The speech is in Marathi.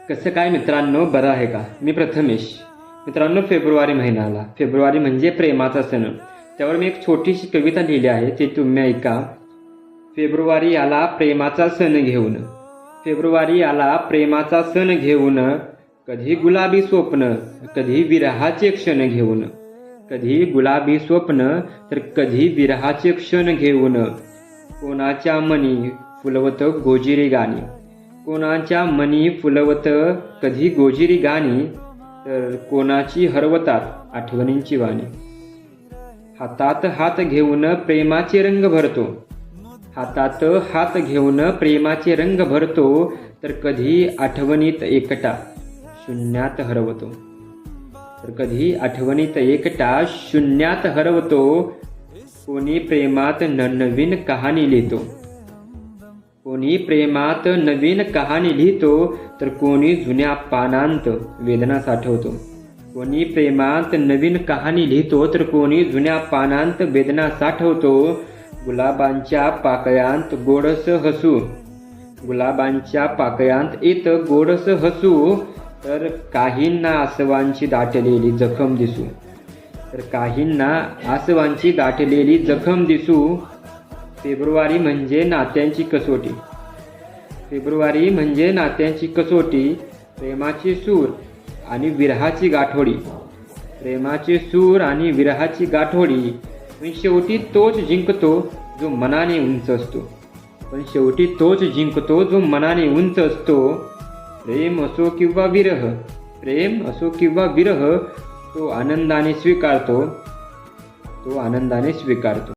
कसं काय मित्रांनो, बरं आहे का? मी प्रथमेश. मित्रांनो, फेब्रुवारी महिना आला. फेब्रुवारी म्हणजे प्रेमाचा सण. त्यावर मी एक छोटीशी कविता लिहिली आहे, ती तुम्ही ऐका. फेब्रुवारी आला प्रेमाचा सण घेऊन, फेब्रुवारी आला प्रेमाचा सण घेऊन, कधी गुलाबी स्वप्न, कधी विरहाचे क्षण घेऊन, कधी गुलाबी स्वप्न तर कधी विरहाचे क्षण घेऊन, कोणाच्या मनी फुलवत गोजिरी गाणी, कोणाच्या मनी फुलवत कधी गोजिरी गाणी, तर कोणाची हरवतात आठवणींची वाणी. हातात हात घेऊन प्रेमाचे रंग भरतो, हातात हात घेऊन प्रेमाचे रंग भरतो, तर कधी आठवणीत एकटा शून्यात हरवतो, तर कधी आठवणीत एकटा शून्यात हरवतो. कोणी प्रेमात नवीन कहाणी लिहितो, कोणी प्रेमात नवीन कहाणी लिहितो, तर कोणी जुन्या पानांत वेदना साठवतो. कोणी प्रेमात नवीन कहाणी लिहितो, तर कोणी जुन्या पानांत वेदना साठवतो. गुलाबांच्या पाकळ्यांत गोडस हसू, गुलाबांच्या पाकळ्यांत येत गोडस हसू, तर काहींना आसवांची दाटलेली जखम दिसू, तर काहींना आसवांची दाटलेली जखम दिसू. फेब्रुवारी म्हणजे नात्यांची कसोटी, फेब्रुवारी म्हणजे नात्यांची कसोटी. प्रेमाचे सूर आणि विरहाची गाठोडी, प्रेमाचे सूर आणि विरहाची गाठोडी. पण शेवटी तोच जिंकतो जो मनाने उंच असतो, पण शेवटी तोच जिंकतो जो मनाने उंच असतो. प्रेम असो किंवा विरह, प्रेम असो किंवा विरह, तो आनंदाने स्वीकारतो, तो आनंदाने स्वीकारतो.